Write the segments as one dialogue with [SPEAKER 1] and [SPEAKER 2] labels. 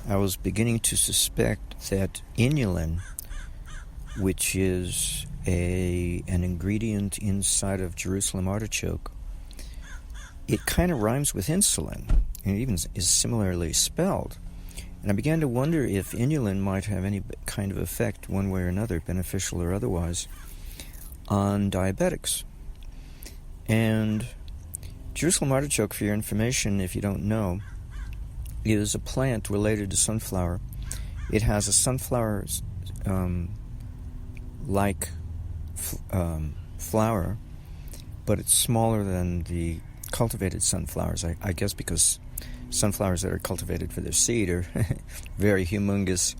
[SPEAKER 1] I was beginning to suspect that inulin, which is an ingredient inside of Jerusalem artichoke, it kind of rhymes with insulin, and it even is similarly spelled. And I began to wonder if inulin might have any kind of effect, one way or another, beneficial or otherwise, on diabetics. And Jerusalem artichoke, for your information, if you don't know, is a plant related to sunflower. It has a sunflower like flower, but it's smaller than the cultivated sunflowers, I guess because sunflowers that are cultivated for their seed are very humongous,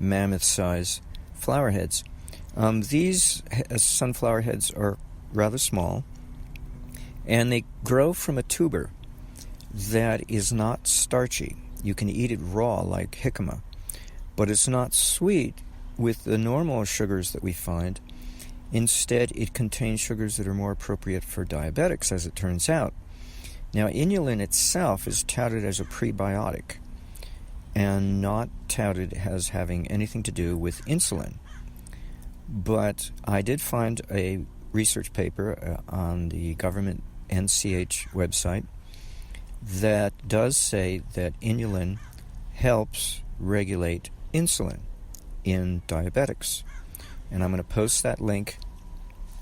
[SPEAKER 1] mammoth-size flower heads. These sunflower heads are rather small, and they grow from a tuber that is not starchy. You can eat it raw like jicama, but it's not sweet with the normal sugars that we find. Instead, it contains sugars that are more appropriate for diabetics, as it turns out. Now, inulin itself is touted as a prebiotic and not touted as having anything to do with insulin. But I did find a research paper on the government NCH website that does say that inulin helps regulate insulin in diabetics. And I'm going to post that link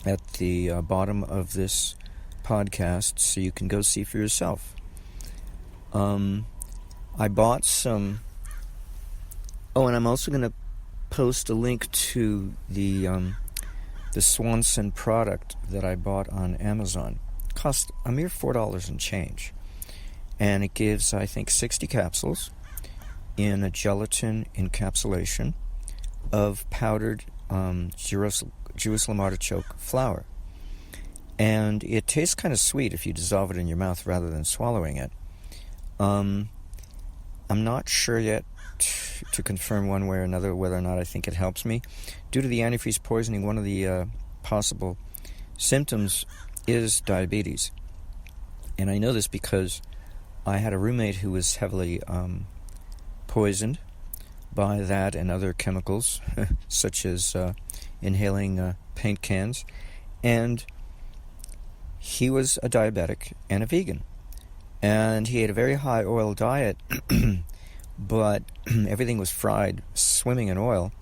[SPEAKER 1] at the bottom of this podcast so you can go see for yourself. I bought some... Oh, and I'm also going to post a link to the Swanson product that I bought on Amazon. It cost a mere $4 and change. And it gives, I think, 60 capsules in a gelatin encapsulation of powdered Jerusalem artichoke flour. And it tastes kind of sweet if you dissolve it in your mouth rather than swallowing it. I'm not sure yet to confirm one way or another whether or not I think it helps me. Due to the antifreeze poisoning, one of the possible symptoms is diabetes. And I know this because I had a roommate who was heavily poisoned by that and other chemicals, such as inhaling paint cans. And he was a diabetic and a vegan. And he ate a very high oil diet, but everything was fried, swimming in oil.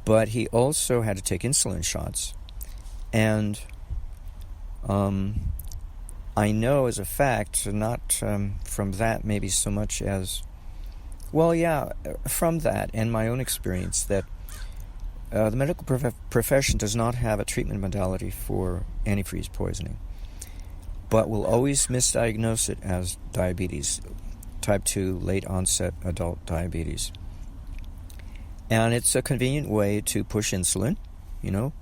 [SPEAKER 1] But he also had to take insulin shots. And I know as a fact, not from that maybe so much as, well, yeah, from that and my own experience, that the medical profession does not have a treatment modality for antifreeze poisoning, but will always misdiagnose it as diabetes, type 2 late onset adult diabetes. And it's a convenient way to push insulin. You know,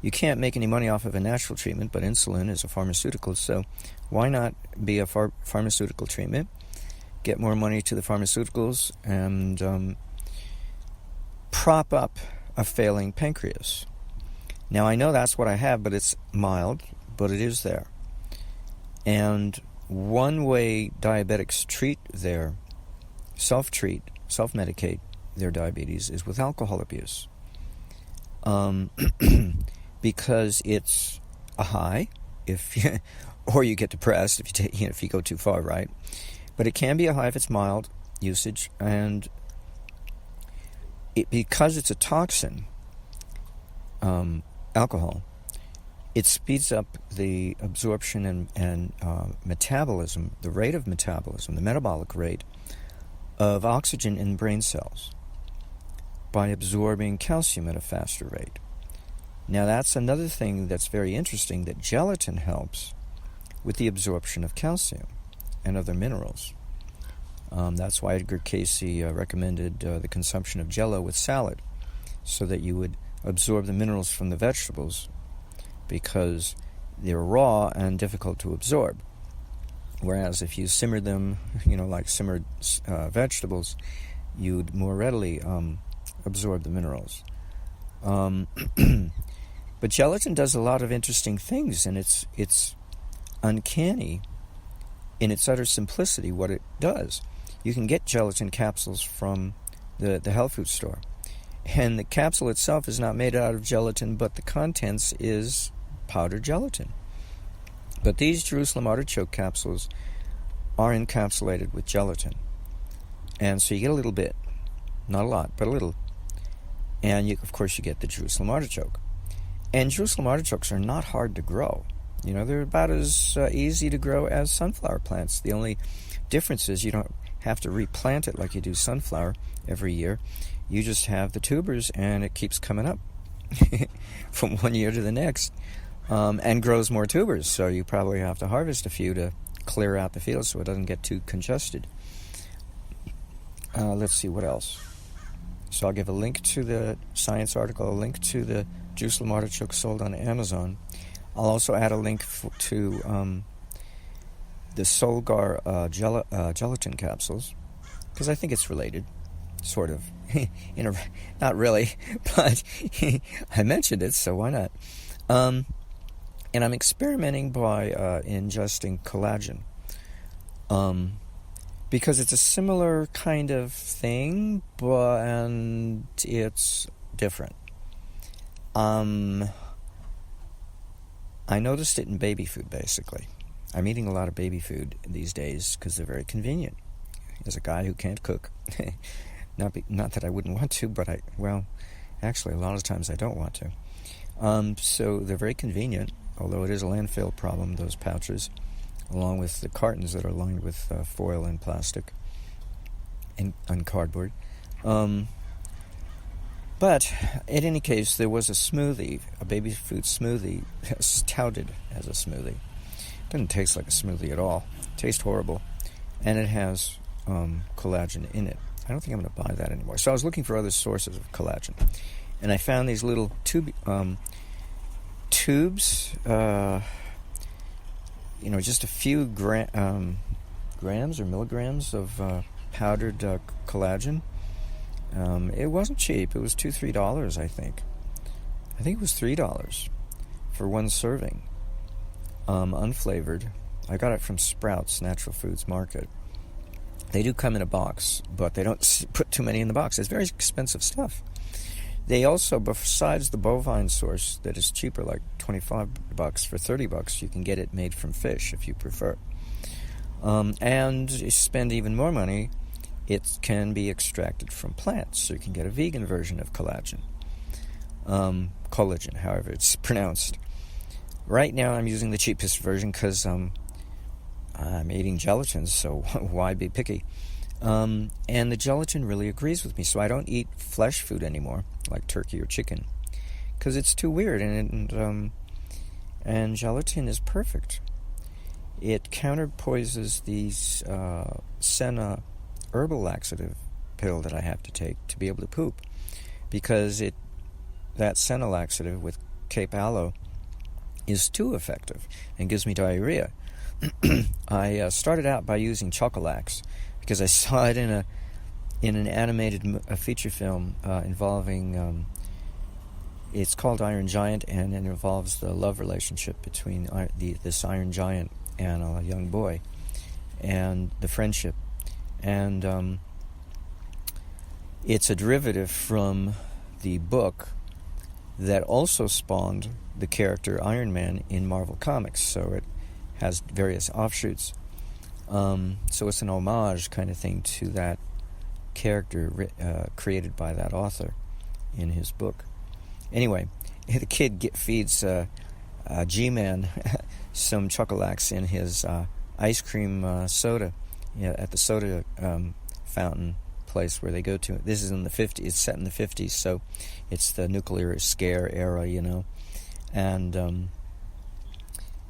[SPEAKER 1] you can't make any money off of a natural treatment, but insulin is a pharmaceutical, so why not be a pharmaceutical treatment, get more money to the pharmaceuticals, and prop up a failing pancreas. Now, I know that's what I have, but it's mild, but it is there. And one way diabetics self-medicate their diabetes is with alcohol abuse. Because it's a high, or you get depressed if you go too far, right? But it can be a high if it's mild usage, and because it's a toxin, alcohol, it speeds up the absorption and metabolism, the rate of metabolism, the metabolic rate of oxygen in brain cells by absorbing calcium at a faster rate. Now, that's another thing that's very interesting, that gelatin helps with the absorption of calcium and other minerals. That's why Edgar Casey recommended the consumption of Jell-O with salad, so that you would absorb the minerals from the vegetables, because they're raw and difficult to absorb. Whereas if you simmer them, like simmered vegetables, you'd more readily absorb the minerals. But gelatin does a lot of interesting things, and it's uncanny in its utter simplicity what it does. you can get gelatin capsules from the health food store. And the capsule itself is not made out of gelatin, but the contents is powdered gelatin. But these Jerusalem Artichoke capsules are encapsulated with gelatin. And so you get a little bit. Not a lot, but a little. And, of course, you get the Jerusalem Artichoke. And Jerusalem artichokes are not hard to grow. You know, they're about as easy to grow as sunflower plants. The only difference is you don't have to replant it like you do sunflower every year. You just have the tubers, and it keeps coming up from one year to the next, and grows more tubers. So you probably have to harvest a few to clear out the field so it doesn't get too congested. Let's see, what else? So I'll give a link to the science article, a link to the Jerusalem artichoke sold on Amazon. I'll also add a link to the Solgar gelatin capsules, because I think it's related, sort of. Not really, but I mentioned it, so why not? And I'm experimenting by ingesting collagen, because it's a similar kind of thing, and it's different. I noticed it in baby food, basically. I'm eating a lot of baby food these days because they're very convenient. As a guy who can't cook, not that I wouldn't want to, but actually a lot of times I don't want to. So they're very convenient, although it is a landfill problem, those pouches, along with the cartons that are lined with foil and plastic and cardboard. But in any case, there was a smoothie, a baby food smoothie, touted as a smoothie. It doesn't taste like a smoothie at all. It tastes horrible. And it has collagen in it. I don't think I'm going to buy that anymore. So I was looking for other sources of collagen. And I found these little tubes, just a few grams or milligrams of powdered collagen. It wasn't cheap. It was $2-3, I think. I think it was $3 for one serving, unflavored. I got it from Sprouts Natural Foods Market. They do come in a box, but they don't put too many in the box. It's very expensive stuff. They also, besides the bovine source that is cheaper, like $25 for $30, you can get it made from fish if you prefer. And you spend even more money, it can be extracted from plants, so you can get a vegan version of collagen. Collagen, however it's pronounced. Right now I'm using the cheapest version because I'm eating gelatin, so why be picky? And the gelatin really agrees with me, so I don't eat flesh food anymore, like turkey or chicken, because it's too weird, and gelatin is perfect. It counterpoises these senna herbal laxative pill that I have to take to be able to poop, because that senna laxative with Cape aloe is too effective and gives me diarrhea. I started out by using Chocolax because I saw it in an animated feature film involving it's called Iron Giant, and it involves the love relationship between this Iron Giant and a young boy, and the friendship. And it's a derivative from the book that also spawned the character Iron Man in Marvel Comics, so it has various offshoots. So it's an homage kind of thing to that character created by that author in his book. Anyway, the kid feeds G-Man some Chocolax in his ice cream soda at the soda fountain place where they go to. This is in the 50s. It's set in the 50s, so it's the nuclear scare era, And in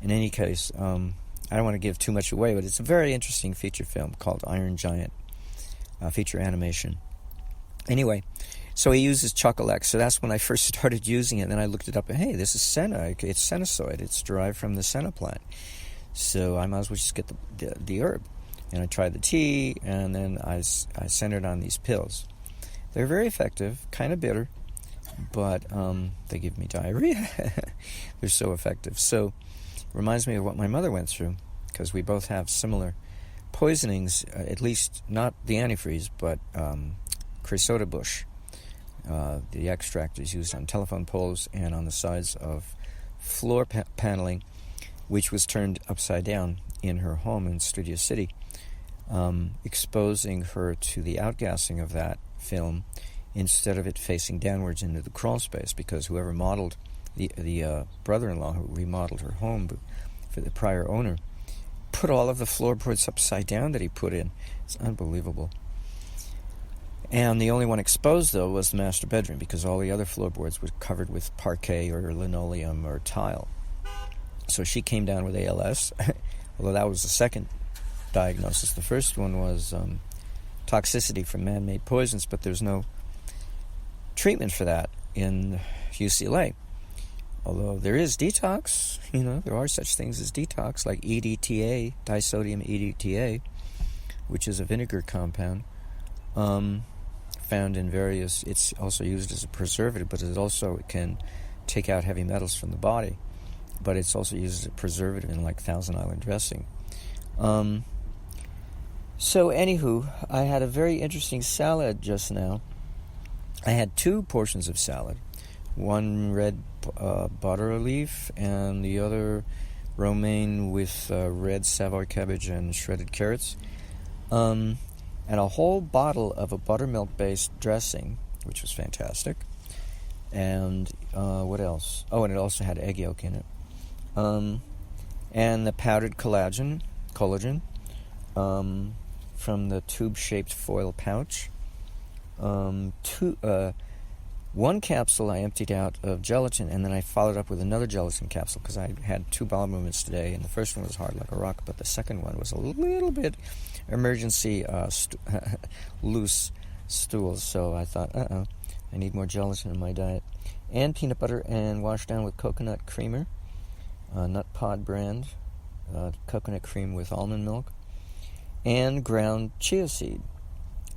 [SPEAKER 1] any case, I don't want to give too much away, but it's a very interesting feature film called Iron Giant, feature animation. Anyway, so he uses Chocolax, so that's when I first started using it. Then I looked it up, and hey, this is senna. It's sennasoid. It's derived from the senna plant. So I might as well just get the herb. And I tried the tea, and then I centered on these pills. They're very effective, kind of bitter, but they give me diarrhea. They're so effective. So it reminds me of what my mother went through, because we both have similar poisonings, at least not the antifreeze, but creosote bush. The extract is used on telephone poles and on the sides of floor paneling, which was turned upside down in her home in Studio City, exposing her to the outgassing of that film instead of it facing downwards into the crawl space, because whoever modeled the brother-in-law who remodeled her home for the prior owner put all of the floorboards upside down that he put in. It's unbelievable. And the only one exposed, though, was the master bedroom, because all the other floorboards were covered with parquet or linoleum or tile. So she came down with ALS, although that was the second diagnosis. The first one was toxicity from man-made poisons, but there's no treatment for that in UCLA. Although there is detox, there are such things as detox, like EDTA, disodium EDTA, which is a vinegar compound, found in various, it's also used as a preservative, but it also can take out heavy metals from the body. But it's also used as a preservative in like Thousand Island dressing. So anywho, I had a very interesting salad just now. I had 2 portions of salad. One red butter leaf and the other romaine with red Savoy cabbage and shredded carrots. And a whole bottle of a buttermilk-based dressing, which was fantastic. And what else? Oh, and it also had egg yolk in it. And the powdered collagen from the tube-shaped foil pouch. 1 capsule I emptied out of gelatin, and then I followed up with another gelatin capsule because I had 2 bowel movements today, and the first one was hard like a rock, but the second one was a little bit emergency loose stools. So I thought, I need more gelatin in my diet. And peanut butter, and washed down with coconut creamer, Nut Pod brand, coconut cream with almond milk, and ground chia seed,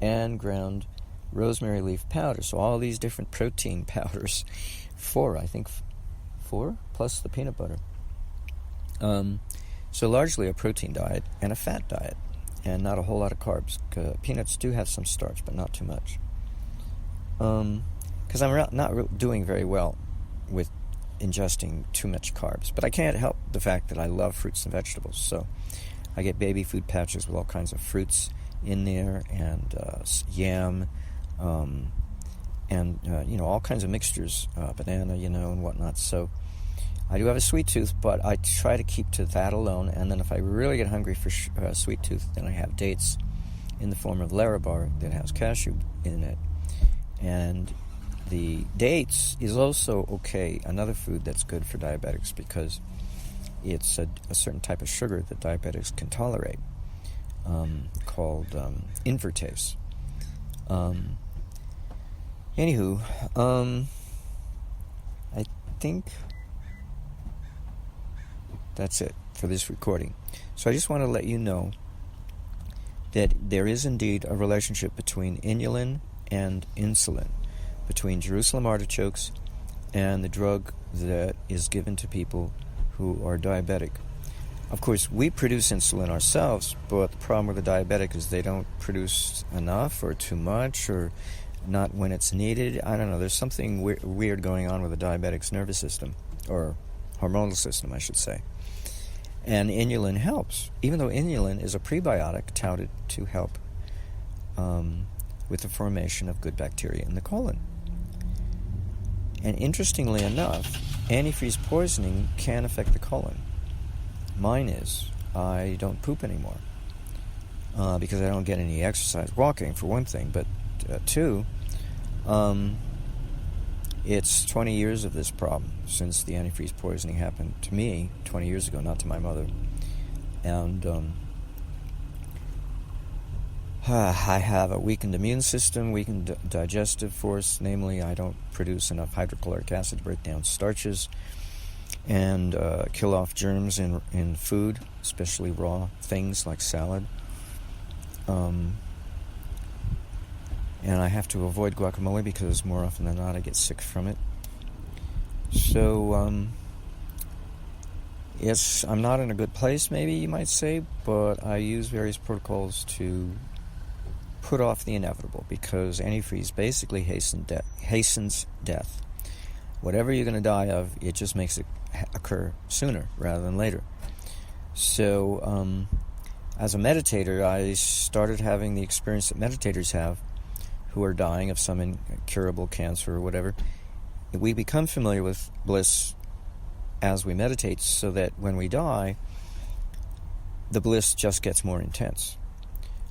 [SPEAKER 1] and ground rosemary leaf powder. So all these different protein powders, 4 plus the peanut butter. So largely a protein diet and a fat diet, and not a whole lot of carbs. Peanuts do have some starch, but not too much. Because I'm not doing very well with ingesting too much carbs, but I can't help the fact that I love fruits and vegetables. So I get baby food pouches with all kinds of fruits in there, and yam, and all kinds of mixtures, banana, and whatnot. So I do have a sweet tooth, but I try to keep to that alone. And then if I really get hungry for sweet tooth, then I have dates in the form of Larabar that has cashew in it. And the dates is also another food that's good for diabetics, because it's a certain type of sugar that diabetics can tolerate, called invertase. Anywho, I think that's it for this recording. So I just want to let you know that there is indeed a relationship between inulin and insulin, between Jerusalem artichokes and the drug that is given to people who are diabetic. Of course, we produce insulin ourselves, but the problem with the diabetic is they don't produce enough or too much, or not when it's needed. I don't know. There's something weird going on with the diabetic's nervous system, or hormonal system, I should say. And inulin helps, even though inulin is a prebiotic touted to help with the formation of good bacteria in the colon. And interestingly enough, antifreeze poisoning can affect the colon. Mine is. I don't poop anymore because I don't get any exercise. Walking, for one thing, but 2, it's 20 years of this problem since the antifreeze poisoning happened to me 20 years ago, not to my mother. And I have a weakened immune system, weakened digestive force, namely I don't produce enough hydrochloric acid to break down starches and kill off germs in food, especially raw things like salad. And I have to avoid guacamole because more often than not I get sick from it. So I'm not in a good place, maybe you might say, but I use various protocols to put off the inevitable, because antifreeze basically hastens death. Whatever you're going to die of, it just makes it occur sooner rather than later. So, as a meditator, I started having the experience that meditators have who are dying of some incurable cancer or whatever. We become familiar with bliss as we meditate, so that when we die, the bliss just gets more intense.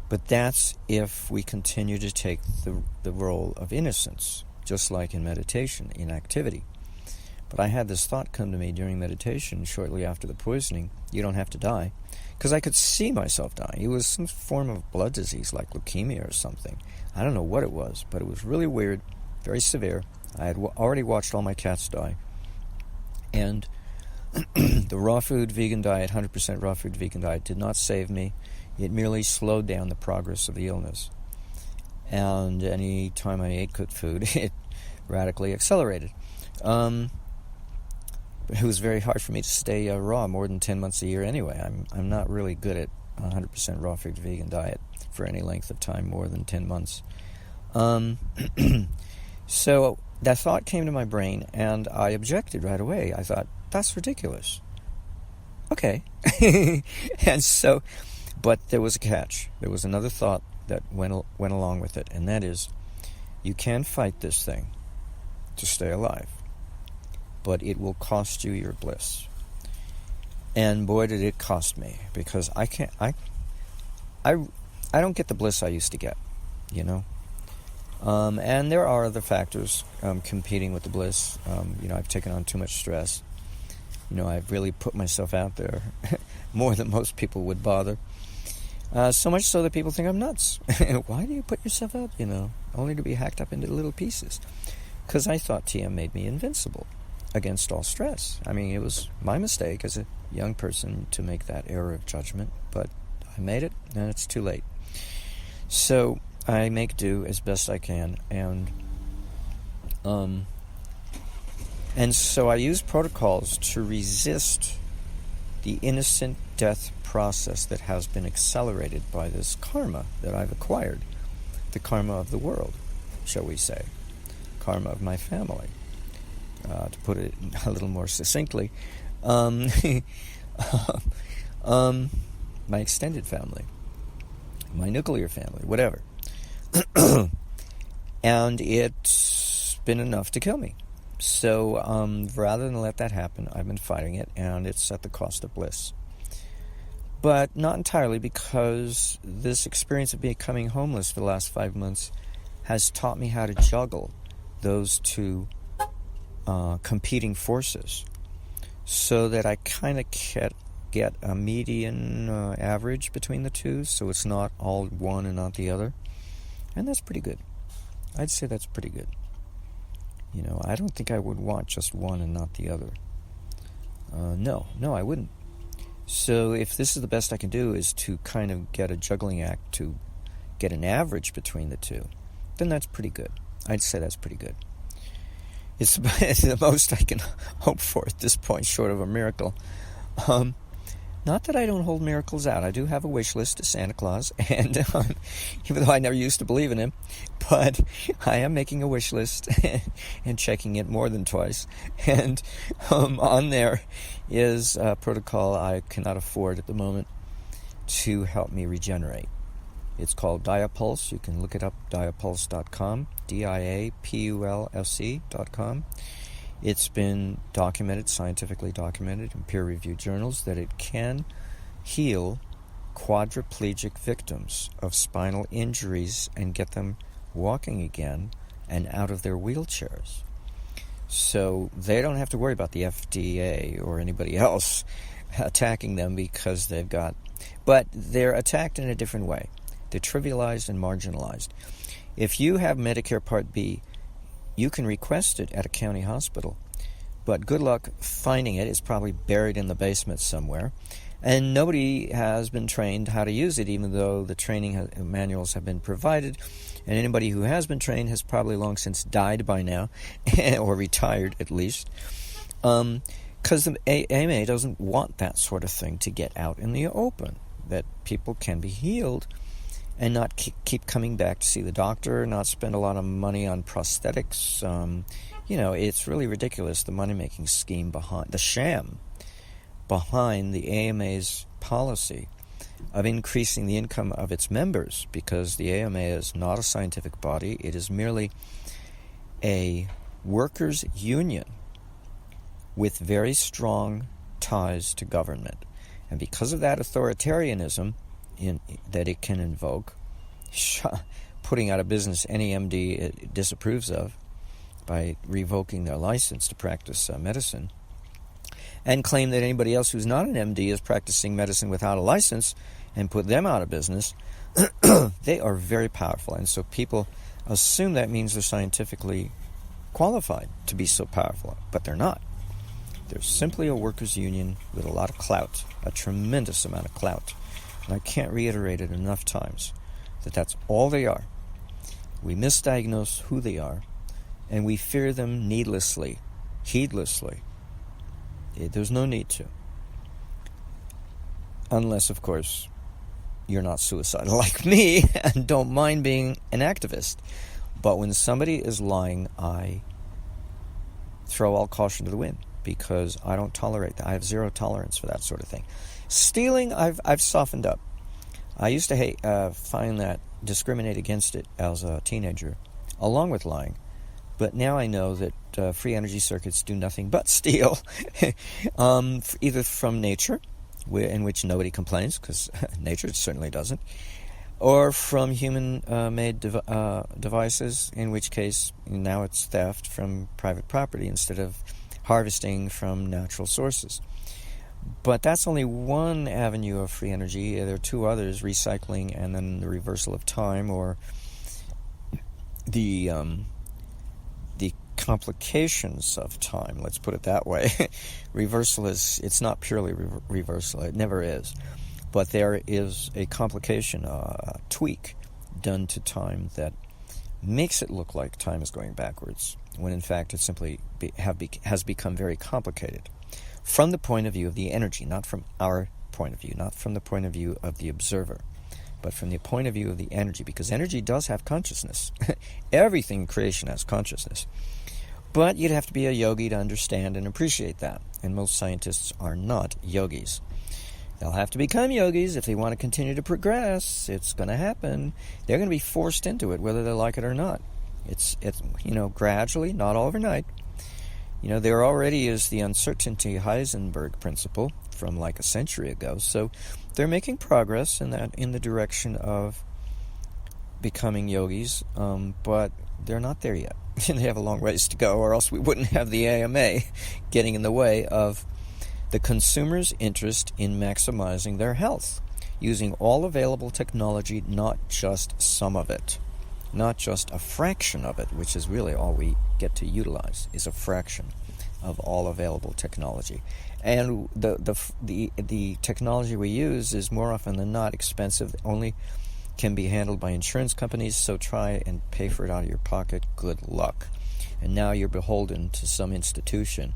[SPEAKER 1] But that's if we continue to take the role of innocence, just like in meditation, in activity. But I had this thought come to me during meditation shortly after the poisoning: you don't have to die. Because I could see myself dying. It was some form of blood disease, like leukemia or something. I don't know what it was, but it was really weird, very severe. I had already watched all my cats die. And the raw food vegan diet, 100% raw food vegan diet, did not save me. It merely slowed down the progress of the illness. And any time I ate good food, it radically accelerated. It was very hard for me to stay raw more than 10 months a year anyway. I'm not really good at 100% raw food vegan diet for any length of time more than 10 months. So that thought came to my brain, and I objected right away. I thought, that's ridiculous. Okay. And so, but there was a catch. There was another thought that went along with it, and that is, you can fight this thing to stay alive, but it will cost you your bliss. And boy, did it cost me, because I don't get the bliss I used to get, you know. And there are other factors competing with the bliss. I've taken on too much stress. I've really put myself out there more than most people would bother. So much so that people think I'm nuts. Why do you put yourself out, only to be hacked up into little pieces? Because I thought TM made me invincible against all stress. I mean, it was my mistake as a young person to make that error of judgment, but I made it, and it's too late. So I make do as best I can, and so I use protocols to resist the innocent death process that has been accelerated by this karma that I've acquired, the karma of the world, shall we say, karma of my family. To put it a little more succinctly, my extended family, my nuclear family, whatever. And it's been enough to kill me. So rather than let that happen, I've been fighting it, and it's at the cost of bliss. But not entirely, because this experience of becoming homeless for the last 5 months has taught me how to juggle those two competing forces, so that I kind of get a median average between the two, so it's not all one and not the other. And that's pretty good. I'd say that's pretty good. I don't think I would want just one and not the other. No, I wouldn't. So if this is the best I can do, is to kind of get a juggling act to get an average between the two, then that's pretty good. I'd say that's pretty good. It's the most I can hope for at this point, short of a miracle. Not that I don't hold miracles out. I do have a wish list to Santa Claus, and even though I never used to believe in him, but I am making a wish list and checking it more than twice. And on there is a protocol I cannot afford at the moment to help me regenerate. It's called Diapulse. You can look it up, diapulse.com, diapulse.com. It's been documented, scientifically documented in peer-reviewed journals, that it can heal quadriplegic victims of spinal injuries and get them walking again and out of their wheelchairs. So they don't have to worry about the FDA or anybody else attacking them, because they've got... But they're attacked in a different way. They're trivialized and marginalized. If you have Medicare Part B, you can request it at a county hospital, but good luck finding it. It's probably buried in the basement somewhere, and nobody has been trained how to use it, even though the training manuals have been provided, and anybody who has been trained has probably long since died by now, or retired at least. Because the AMA doesn't want that sort of thing to get out in the open, that people can be healed and not keep coming back to see the doctor, not spend a lot of money on prosthetics. It's really ridiculous, the money-making scheme behind, the sham behind the AMA's policy of increasing the income of its members, because the AMA is not a scientific body. It is merely a workers' union with very strong ties to government. And because of that authoritarianism that it can invoke, putting out of business any MD it disapproves of by revoking their license to practice medicine, and claim that anybody else who's not an MD is practicing medicine without a license and put them out of business, they are very powerful. And so people assume that means they're scientifically qualified to be so powerful, but they're not. They're simply a workers' union with a lot of clout, a tremendous amount of clout. And I can't reiterate it enough times that that's all they are. We misdiagnose who they are, and we fear them needlessly, heedlessly. There's no need to. Unless, of course, you're not suicidal like me and don't mind being an activist. But when somebody is lying, I throw all caution to the wind, because I don't tolerate that. I have zero tolerance for that sort of thing. Stealing, I've softened up. I used to find that, discriminate against it as a teenager, along with lying. But now I know that free energy circuits do nothing but steal, either from nature, in which nobody complains, because nature certainly doesn't, or from human-made devices, in which case now it's theft from private property instead of harvesting from natural sources. But that's only one avenue of free energy. There are two others, recycling and then the reversal of time, or the complications of time, let's put it that way. Reversal it's not purely reversal, it never is. But there is a complication, a tweak done to time that makes it look like time is going backwards, when in fact it simply has become very complicated. From the point of view of the energy, not from our point of view, not from the point of view of the observer, but from the point of view of the energy, because energy does have consciousness. Everything in creation has consciousness. But you'd have to be a yogi to understand and appreciate that, and most scientists are not yogis. They'll have to become yogis if they want to continue to progress. It's going to happen. They're going to be forced into it, whether they like it or not. It's gradually, not overnight. There already is the uncertainty Heisenberg principle from like a century ago. So they're making progress in the direction of becoming yogis, but they're not there yet. They have a long ways to go, or else we wouldn't have the AMA getting in the way of the consumer's interest in maximizing their health, using all available technology, not just some of it, not just a fraction of it, which is really all we get to utilize, is a fraction of all available technology. And the technology we use is more often than not expensive, only can be handled by insurance companies, so try and pay for it out of your pocket. Good luck. And now you're beholden to some institution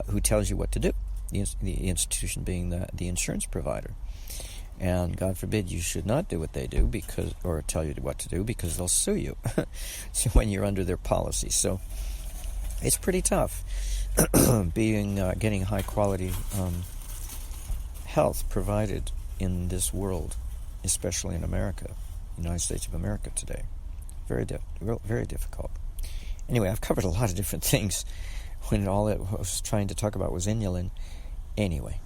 [SPEAKER 1] who tells you what to do, the institution being the insurance provider. And God forbid you should not do what they do, or tell you what to do, because they'll sue you when you're under their policy. So it's pretty tough getting high quality health provided in this world, especially in America, United States of America today. Very difficult. Anyway, I've covered a lot of different things when all it was trying to talk about was inulin. Anyway,